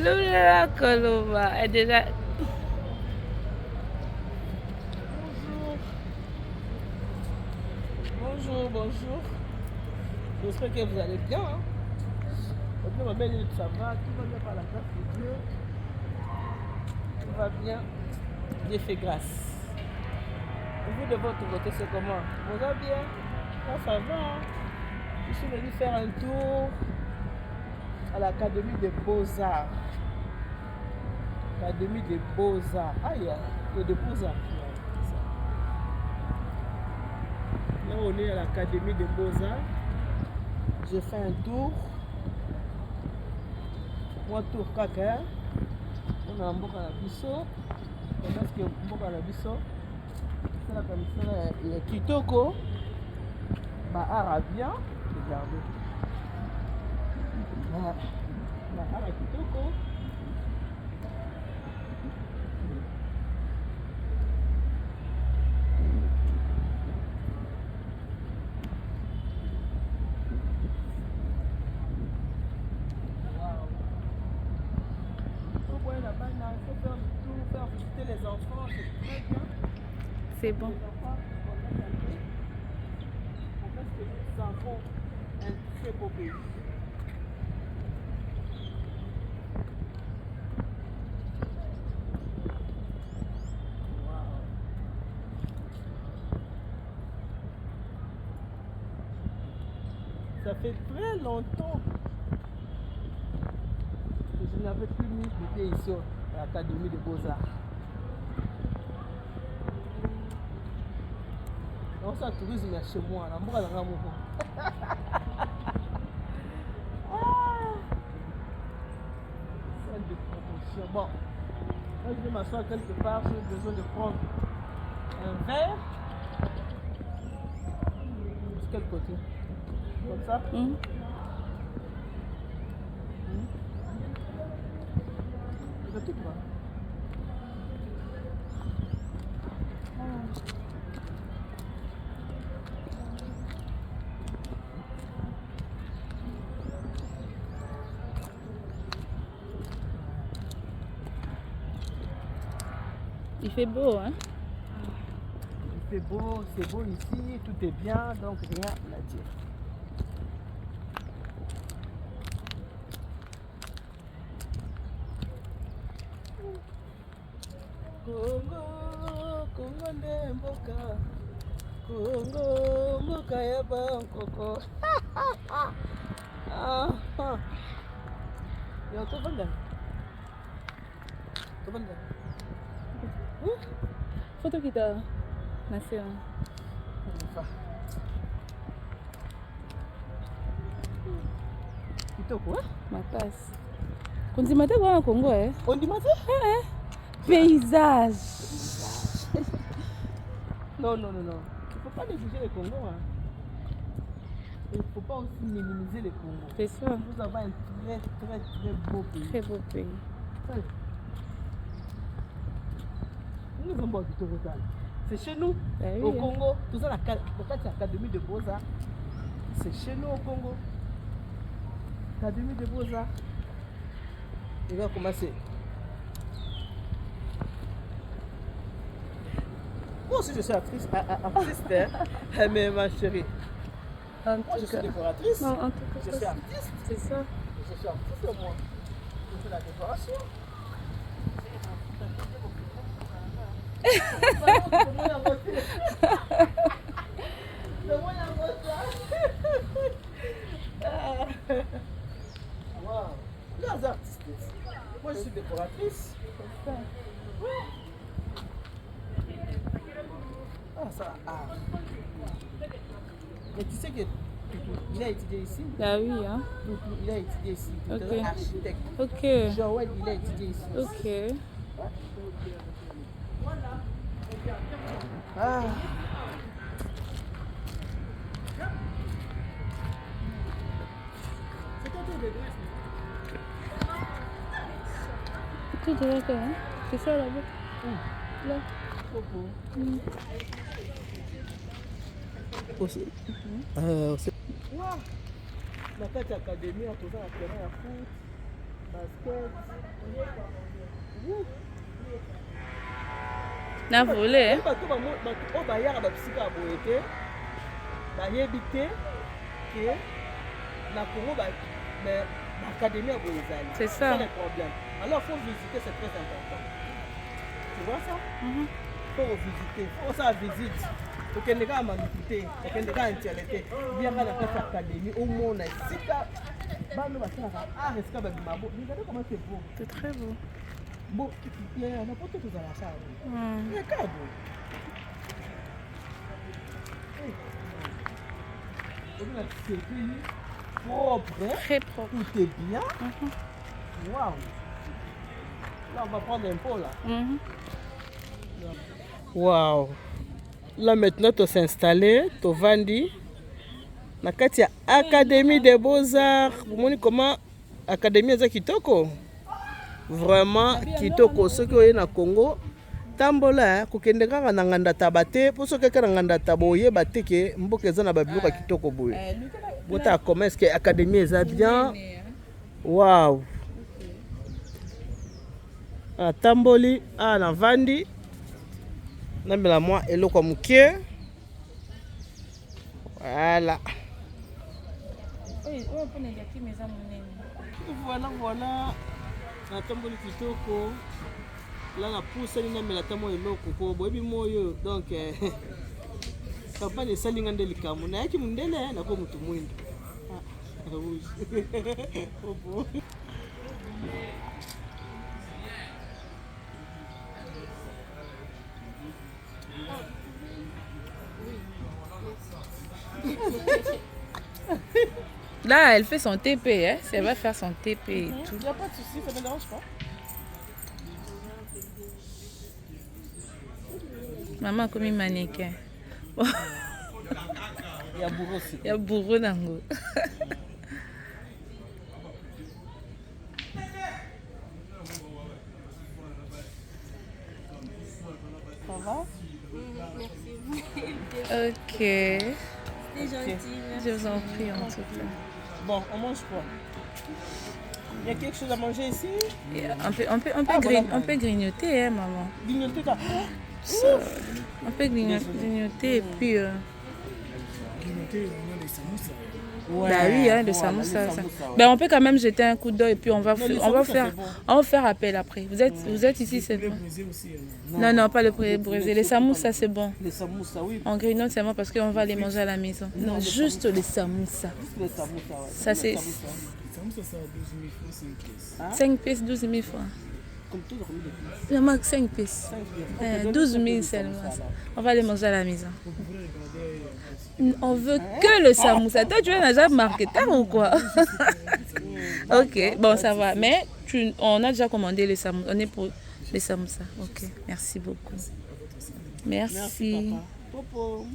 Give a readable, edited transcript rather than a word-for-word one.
Lula Colomba est déjà. Bonjour, bonjour. J'espère que vous allez bien. Hein? Ma belle, ça va, tout va bien par la grâce de Dieu. Tout va bien. Dieu fait grâce. Et vous de votre côté, c'est comment? Vous allez bien? Ah, ça va. Hein? Je suis venu faire un tour à l'Académie des Beaux-Arts. L'Académie des Beaux-Arts. Ah, il y a des Beaux-Arts. Là, on est à l'Académie des Beaux-Arts. J'ai fait un tour. Moi, tour caca. On a un boc à la biseau. Parce que un boc à la biseau. C'est la camisole. Il y a Kitoko. Bah, arabien. Regardez. Bah, arabien Kitoko. C'est bon. Parce que nous avons un très beau pays. Ça fait très longtemps que je n'avais plus mis le pied ici à l'Académie des Beaux-Arts. Donc ça, tourisme est chez moi. Là, moi, là, salle de promotion. Bon, quand je vais m'asseoir quelque part, j'ai besoin de prendre un verre. De quel côté? Comme ça? Je tout quoi. Il fait beau, hein? Il fait beau, c'est beau ici, tout est bien, donc rien à dire. Congo, Congo nde mboka. Congo, mboka ya bankoko. Yo, tu banda? Tu banda? Photo kita nasi. Kitoko, hein? Makasi. Kondimate kwa Congo, eh? Kondimate? Paysage. Non, non, non, non. Il ne faut pas négliger le Congo. Hein. Il ne faut pas aussi minimiser le Congo. C'est ça. Nous avons un très, très, très beau pays. Très beau pays. Ouais. Nous avons beau du total. C'est chez nous, oui, au Congo. Tout ça, l'Académie de Beaux-Arts. C'est chez nous au Congo. L'Académie de Beaux-Arts. Il va commencer. Moi aussi je suis artiste, mais ma chérie. Moi je suis décoratrice. Non, en tout cas, je suis artiste. C'est ça. Je suis artiste moi. Je fais la décoration. Wow. Les artistes. Moi je suis décoratrice. C'est ça. Ah, ça, Mais tu sais qu'il a étudié ici. Ah oui, hein. Il a étudié ici. Il est architecte. Ok. Joël, il a étudié ici. Ok. Ah. Tu dirais que, hein? C'est ça là-bas. Là. Coco. Na kati ya académie toza na terrain ya foot, basket. Na volé. Bato oyo bayaka babisika ya boye te bayebi te ke na Congo l'académie ya boye ezali. C'est ça. le problème. Alors il faut visiter, c'est très important. Tu vois ça? Faut visiter, faut ça visite. Okende kaka maluku te, okende kaka ntiele te, bianga na kati ya académie omona esika bano basalaka art esika babima bo. Regardez comment c'est beau. C'est très beau. Bon, na poto tozala ça. Regarde. C'est propre, Très propre. tout est bien. Waouh. Là, on va prendre un pot là. Waouh. Là maintenant, tu s'es installé, tu vandi. Na kati ya Académie des Beaux-Arts. Vous voyez comment Académie est kitoko? Vraiment kitoko. Ceux qui sont na Congo, tambola kokende kaka na nganda tabate, pour ceux qui sont na nganda taboye bate ke mboka eza na babiloka kitoko boye. Bota commerce que Académie est bien. Waouh. Tamboli na vandi. Nambela moi eloko mukie. Voilà. Voilà. Na tamboli kitoko. Là na pousse ni nambela tamo eloko ko boyebi moyo donc papa ne salinga ndeli kamu na yaki mundele na ko mutu mwindo. Là, elle fait son TP, hein. Elle va faire son TP et tout. Il n'y a pas de souci, ça ne me dérange pas. Maman a commis mannequin. Il y a bourreau aussi. Il y a bourreau d'ango. Ça va? Ok. C'est gentil, Je vous en prie en tout cas. Bon, on mange quoi? Il y a quelque chose à manger ici? On peut grignoter, hein, maman. Grignoter quoi? On peut grignoter et puis... Grignoter, on a des samoussas. Ouais. Bah oui, hein, le Voilà, samoussa. les Ça. samoussas, ouais. Ben, on peut quand même jeter un coup d'œil et puis on va, Non, les on va samoussas, faire, c'est bon. on va faire appel après. Vous êtes ici, c'est Le bon. brésil aussi. Non, pas le brésil. Les samoussas, c'est bon. Les samoussas, oui. On grignote seulement parce qu'on va les manger à la maison. Non, juste les samoussas. Juste les samoussas, ouais. Ça, c'est Les samoussas, ça a 12 000 francs, 5 pièces. Hein? 5 pièces, 12 000 francs. Comme tout, comme des pièces. Le max 5 pièces. 5 pièces. 12 000 seulement. On va les manger à la maison. On veut que le samoussa. Toi, tu es déjà marketeur ou quoi? Ok, bon, ça va. Mais on a déjà commandé les samoussas. On est pour les samoussas. Ok, merci beaucoup. Merci. Merci, papa. Popo.